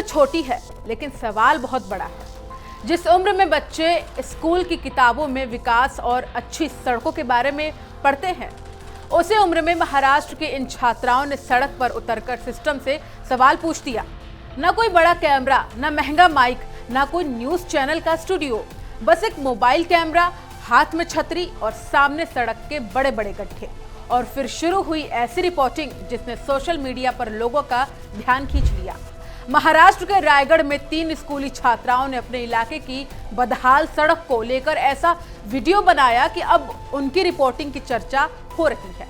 छोटी है लेकिन सवाल बहुत बड़ा है। जिस उम्र में बच्चे स्कूल की किताबों में विकास और अच्छी सड़कों के बारे में पढ़ते हैं, उसी उम्र में महाराष्ट्र की इन छात्राओं ने सड़क पर उतरकर सिस्टम से सवाल पूछ दिया। ना कोई बड़ा कैमरा, ना महंगा माइक, ना कोई न्यूज चैनल का स्टूडियो, बस एक मोबाइल कैमरा, हाथ में छतरी और सामने सड़क के बड़े बड़े गड्ढे। और फिर शुरू हुई ऐसी रिपोर्टिंग जिसने सोशल मीडिया पर लोगों का ध्यान खींच लिया। महाराष्ट्र के रायगढ़ में 3 स्कूली छात्राओं ने अपने इलाके की बदहाल सड़क को लेकर ऐसा वीडियो बनाया कि अब उनकी रिपोर्टिंग की चर्चा हो रही है।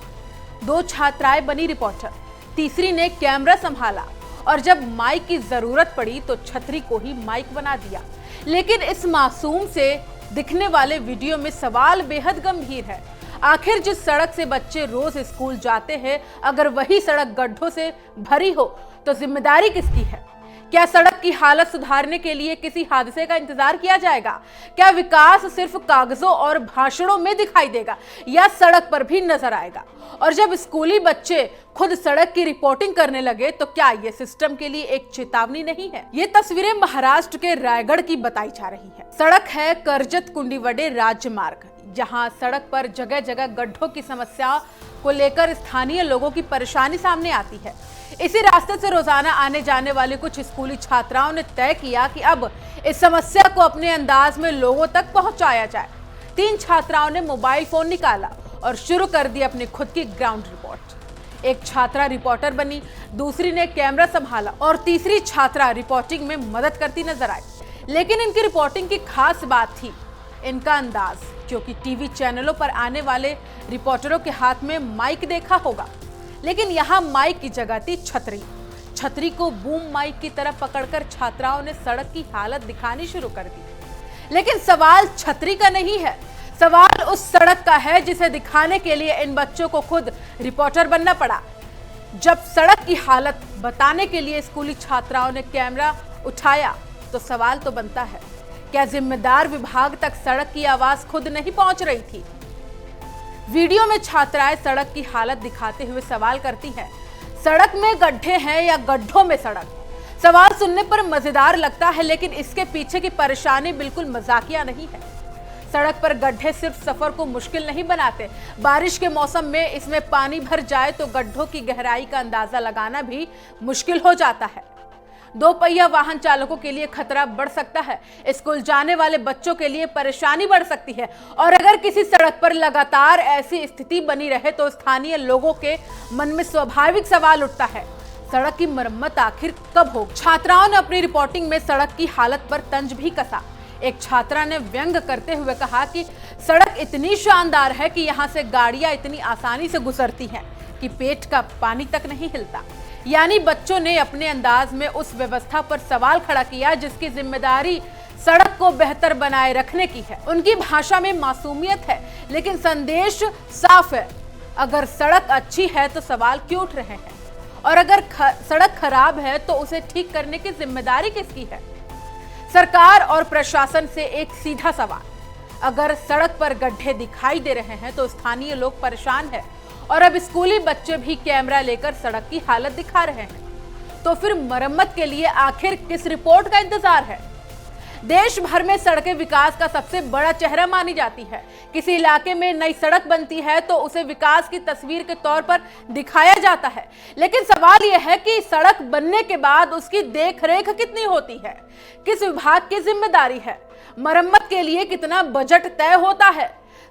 2 छात्राएं बनी रिपोर्टर, तीसरी ने कैमरा संभाला और जब माइक की जरूरत पड़ी तो छतरी को ही माइक बना दिया। लेकिन इस मासूम से दिखने वाले वीडियो में सवाल बेहद गंभीर है। आखिर जिस सड़क से बच्चे रोज स्कूल जाते हैं, अगर वही सड़क गड्ढों से भरी हो तो जिम्मेदारी किसकी है? क्या सड़क की हालत सुधारने के लिए किसी हादसे का इंतजार किया जाएगा? क्या विकास सिर्फ कागजों और भाषणों में दिखाई देगा या सड़क पर भी नजर आएगा? और जब स्कूली बच्चे खुद सड़क की रिपोर्टिंग करने लगे तो क्या ये सिस्टम के लिए एक चेतावनी नहीं है? ये तस्वीरें महाराष्ट्र के रायगढ़ की बताई जा रही है। सड़क है कर्जत कुंडीवडे राज्य मार्ग, जहां सड़क पर जगह जगह गड्ढों की समस्या को लेकर स्थानीय लोगों की परेशानी सामने आती है। इसी रास्ते से रोजाना आने जाने वाले कुछ स्कूली छात्राओं ने तय किया कि अब इस समस्या को अपने अंदाज में लोगों तक पहुंचाया जाए। 3 छात्राओं ने मोबाइल फोन निकाला और शुरू कर दी अपनी खुद की ग्राउंड रिपोर्ट। एक छात्रा रिपोर्टर बनी, दूसरी ने कैमरा संभाला और तीसरी छात्रा रिपोर्टिंग में मदद करती नजर आई। लेकिन इनकी रिपोर्टिंग की खास बात थी इनका अंदाज, क्योंकि टीवी चैनलों पर आने वाले रिपोर्टरों के हाथ में माइक देखा होगा, लेकिन यहाँ माइक की जगह थी छतरी। छतरी को बूम माइक की तरह पकड़कर छात्राओं ने सड़क की हालत दिखानी शुरू कर दी। लेकिन सवाल छतरी का नहीं है, सवाल उस सड़क का है जिसे दिखाने के लिए इन बच्चों को खुद रिपोर्टर बनना पड़ा। जब सड़क की हालत बताने के लिए स्कूली छात्राओं ने कैमरा उठाया तो सवाल तो बनता है, क्या जिम्मेदार विभाग तक सड़क की आवाज खुद नहीं पहुंच रही थी? वीडियो में छात्राएं सड़क की हालत दिखाते हुए सवाल करती हैं, सड़क में गड्ढे हैं या गड्ढों में सड़क? सवाल सुनने पर मजेदार लगता है, लेकिन इसके पीछे की परेशानी बिल्कुल मजाकिया नहीं है। सड़क पर गड्ढे सिर्फ सफर को मुश्किल नहीं बनाते, बारिश के मौसम में इसमें पानी भर जाए तो गड्ढों की गहराई का अंदाजा लगाना भी मुश्किल हो जाता है। 2 पहिया वाहन चालकों के लिए खतरा बढ़ सकता है, स्कूल जाने वाले बच्चों के लिए परेशानी बढ़ सकती है, और अगर किसी सड़क पर लगातार ऐसी स्थिति बनी रहे तो स्थानीय लोगों के मन में स्वाभाविक सवाल उठता है, सड़क की मरम्मत आखिर कब होगी? छात्राओं ने अपनी रिपोर्टिंग में सड़क की हालत पर तंज भी कसा। एक छात्रा ने व्यंग करते हुए कहा कि सड़क इतनी शानदार है कि यहाँ से गाड़ियां इतनी आसानी से गुजरती हैं कि पेट का पानी तक नहीं हिलता। यानी बच्चों ने अपने अंदाज में उस व्यवस्था पर सवाल खड़ा किया जिसकी जिम्मेदारी सड़क को बेहतर बनाए रखने की है। उनकी भाषा में मासूमियत है, लेकिन संदेश साफ है, अगर सड़क अच्छी है तो सवाल क्यों उठ रहे हैं, और अगर सड़क खराब है तो उसे ठीक करने की जिम्मेदारी किसकी है? सरकार और प्रशासन से एक सीधा सवाल, अगर सड़क पर गड्ढे दिखाई दे रहे हैं तो स्थानीय लोग परेशान हैं और अब स्कूली बच्चे भी कैमरा लेकर सड़क की हालत दिखा रहे हैं, तो फिर मरम्मत के लिए आखिर किस रिपोर्ट का इंतजार है? देश भर में सड़कें विकास का सबसे बड़ा चेहरा मानी जाती है। किसी इलाके में नई सड़क बनती है तो उसे विकास की तस्वीर के तौर पर दिखाया जाता है, लेकिन सवाल यह है कि सड़क बनने के बाद उसकी देखरेख कितनी होती है, किस विभाग की जिम्मेदारी है, मरम्मत के लिए कितना बजट तय होता है,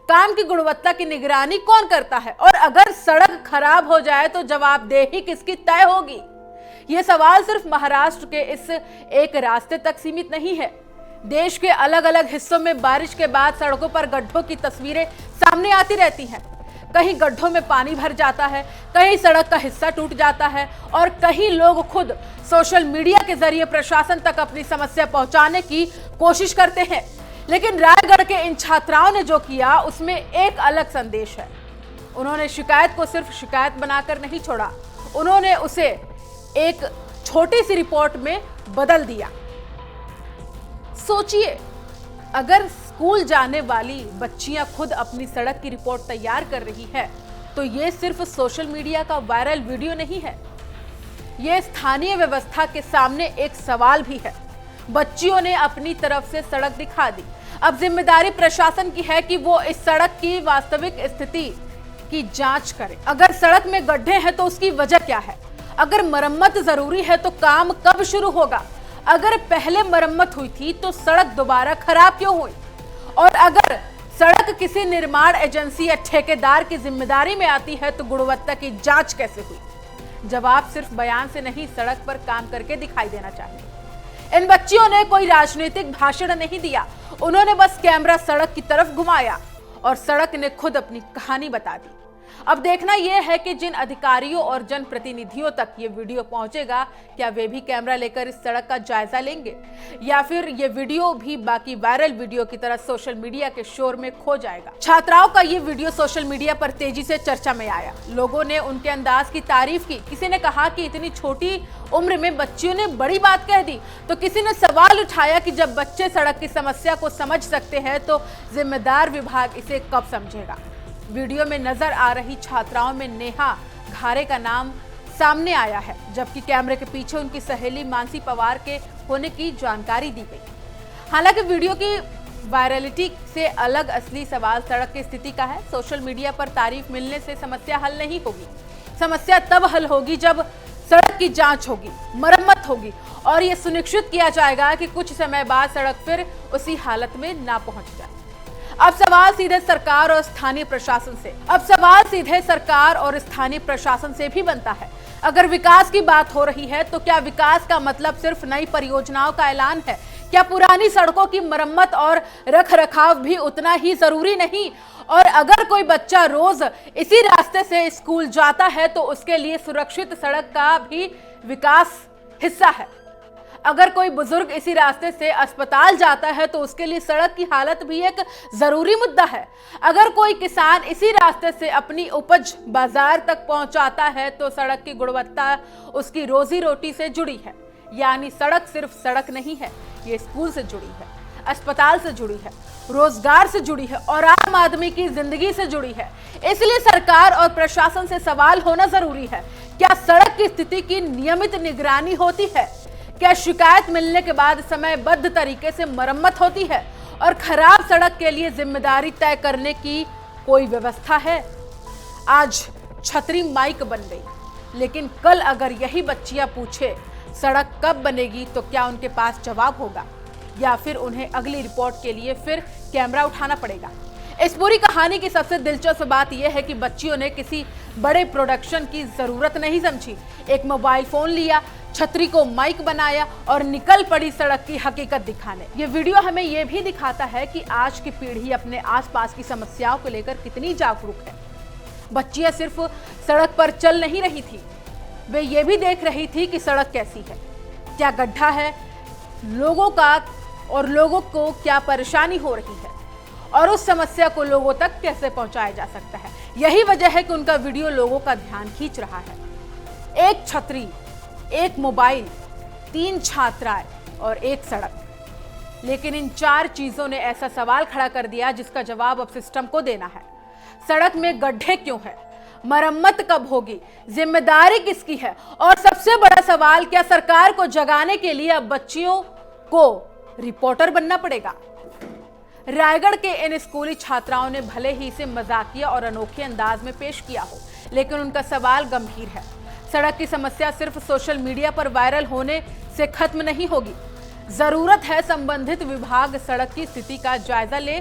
काम की गुणवत्ता की निगरानी कौन करता है, और अगर सड़क खराब हो जाए तो जवाबदेही किसकी तय होगी? ये सवाल सिर्फ महाराष्ट्र के इस एक रास्ते तक सीमित नहीं है। देश के अलग अलग हिस्सों में बारिश के बाद सड़कों पर गड्ढों की तस्वीरें सामने आती रहती हैं। कहीं गड्ढों में पानी भर जाता है, कहीं सड़क का हिस्सा टूट जाता है, और कहीं लोग खुद सोशल मीडिया के जरिए प्रशासन तक अपनी समस्या पहुंचाने की कोशिश करते हैं। लेकिन रायगढ़ के इन छात्राओं ने जो किया उसमें एक अलग संदेश है। उन्होंने शिकायत को सिर्फ शिकायत बनाकर नहीं छोड़ा, उन्होंने उसे एक छोटी सी रिपोर्ट में बदल दिया। सोचिए, अगर स्कूल जाने वाली बच्चियां खुद अपनी सड़क की रिपोर्ट तैयार कर रही है तो ये सिर्फ सोशल मीडिया का वायरल वीडियो नहीं है, ये स्थानीय व्यवस्था के सामने एक सवाल भी है। बच्चियों ने अपनी तरफ से सड़क दिखा दी, अब जिम्मेदारी प्रशासन की है कि वो इस सड़क की वास्तविक स्थिति की जांच करे। अगर सड़क में गड्ढे हैं तो उसकी वजह क्या है? अगर मरम्मत जरूरी है तो काम कब शुरू होगा? अगर पहले मरम्मत हुई थी तो सड़क दोबारा खराब क्यों हुई? और अगर सड़क किसी निर्माण एजेंसी या ठेकेदार की जिम्मेदारी में आती है तो गुणवत्ता की जांच कैसे हुई? जवाब सिर्फ बयान से नहीं, सड़क पर काम करके दिखाई देना चाहिए। इन बच्चियों ने कोई राजनीतिक भाषण नहीं दिया, उन्होंने बस कैमरा सड़क की तरफ घुमाया और सड़क ने खुद अपनी कहानी बता दी। अब देखना यह है कि जिन अधिकारियों और जनप्रतिनिधियों तक ये वीडियो पहुंचेगा, क्या वे भी कैमरा लेकर इस सड़क का जायजा लेंगे या फिर ये वीडियो भी बाकी वायरल वीडियो की तरह सोशल मीडिया के शोर में खो जाएगा। छात्राओं का ये वीडियो सोशल मीडिया पर तेजी से चर्चा में आया। लोगों ने उनके अंदाज की तारीफ की। किसी ने कहा कि इतनी छोटी उम्र में बच्चियों ने बड़ी बात कह दी, तो किसी ने सवाल उठाया कि जब बच्चे सड़क की समस्या को समझ सकते हैं तो जिम्मेदार विभाग इसे कब समझेगा। वीडियो में नजर आ रही छात्राओं में नेहा घारे का नाम सामने आया है, जबकि कैमरे के पीछे उनकी सहेली मानसी पवार के होने की जानकारी दी गई। हालांकि वीडियो की वायरलिटी से अलग असली सवाल सड़क की स्थिति का है। सोशल मीडिया पर तारीफ मिलने से समस्या हल नहीं होगी। समस्या तब हल होगी जब सड़क की जांच होगी, मरम्मत होगी और यह सुनिश्चित किया जाएगा कि कुछ समय बाद सड़क फिर उसी हालत में ना पहुंच जाए। अब सवाल सीधे सरकार और स्थानीय प्रशासन से भी बनता है। अगर विकास की बात हो रही है तो क्या विकास का मतलब सिर्फ नई परियोजनाओं का ऐलान है? क्या पुरानी सड़कों की मरम्मत और रखरखाव भी उतना ही जरूरी नहीं? और अगर कोई बच्चा रोज इसी रास्ते से स्कूल जाता है तो उसके लिए सुरक्षित सड़क का भी विकास हिस्सा है। अगर कोई बुजुर्ग इसी रास्ते से अस्पताल जाता है तो उसके लिए सड़क की हालत भी एक जरूरी मुद्दा है। अगर कोई किसान इसी रास्ते से अपनी उपज बाजार तक पहुंचाता है तो सड़क की गुणवत्ता उसकी रोजी रोटी से जुड़ी है। यानी सड़क सिर्फ सड़क नहीं है, ये स्कूल से जुड़ी है, अस्पताल से जुड़ी है, रोजगार से जुड़ी है और आम आदमी की जिंदगी से जुड़ी है। इसलिए सरकार और प्रशासन से सवाल होना जरूरी है, क्या सड़क की स्थिति की नियमित निगरानी होती है? क्या शिकायत मिलने के बाद समयबद्ध तरीके से मरम्मत होती है? और खराब सड़क के लिए जिम्मेदारी तय करने की कोई व्यवस्था है? आज छतरी माइक बन गई, लेकिन कल अगर यही बच्चियां पूछे सड़क कब बनेगी तो क्या उनके पास जवाब होगा या फिर उन्हें अगली रिपोर्ट के लिए फिर कैमरा उठाना पड़ेगा? इस पूरी कहानी की सबसे दिलचस्प बात यह है कि बच्चियों ने किसी बड़े प्रोडक्शन की जरूरत नहीं समझी। एक मोबाइल फोन लिया, छतरी को माइक बनाया और निकल पड़ी सड़क की हकीकत दिखाने। ये वीडियो हमें ये भी दिखाता है कि आज की पीढ़ी अपने आसपास की समस्याओं को लेकर कितनी जागरूक है। बच्चियां सिर्फ सड़क पर चल नहीं रही थी, वे ये भी देख रही थी कि सड़क कैसी है, क्या गड्ढा है, लोगों को क्या परेशानी हो रही है और उस समस्या को लोगों तक कैसे पहुंचाया जा सकता है। यही वजह है कि उनका वीडियो लोगों का ध्यान खींच रहा है। एक छतरी, एक मोबाइल, 3 छात्राएं और एक सड़क, लेकिन इन 4 चीजों ने ऐसा सवाल खड़ा कर दिया जिसका जवाब अब सिस्टम को देना है। सड़क में गड्ढे क्यों है? मरम्मत कब होगी? जिम्मेदारी किसकी है? और सबसे बड़ा सवाल, क्या सरकार को जगाने के लिए अब बच्चियों को रिपोर्टर बनना पड़ेगा? रायगढ़ के इन स्कूली छात्राओं ने भले ही इसे मजाकिया और अनोखे अंदाज में पेश किया हो, लेकिन उनका सवाल गंभीर है। सड़क की समस्या सिर्फ सोशल मीडिया पर वायरल होने से खत्म नहीं होगी। जरूरत है संबंधित विभाग सड़क की स्थिति का जायजा ले,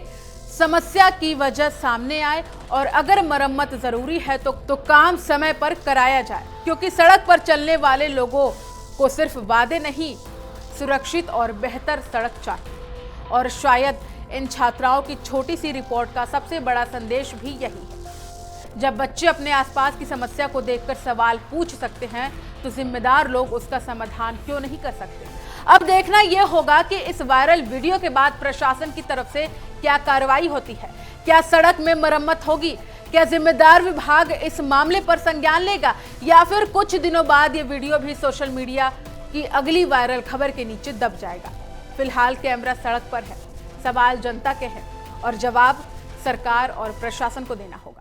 समस्या की वजह सामने आए और अगर मरम्मत जरूरी है तो काम समय पर कराया जाए, क्योंकि सड़क पर चलने वाले लोगों को सिर्फ वादे नहीं, सुरक्षित और बेहतर सड़क चाहिए। और शायद इन छात्राओं की छोटी सी रिपोर्ट का सबसे बड़ा संदेश भी यही है। जब बच्चे अपने आसपास की समस्या को देखकर सवाल पूछ सकते हैं तो जिम्मेदार लोग उसका समाधान क्यों नहीं कर सकते? अब देखना यह होगा कि इस वायरल वीडियो के बाद प्रशासन की तरफ से क्या कार्रवाई होती है। क्या सड़क में मरम्मत होगी? क्या जिम्मेदार विभाग इस मामले पर संज्ञान लेगा या फिर कुछ दिनों बाद ये वीडियो भी सोशल मीडिया की अगली वायरल खबर के नीचे दब जाएगा? फिलहाल कैमरा सड़क पर है, सवाल जनता के हैं और जवाब सरकार और प्रशासन को देना होगा।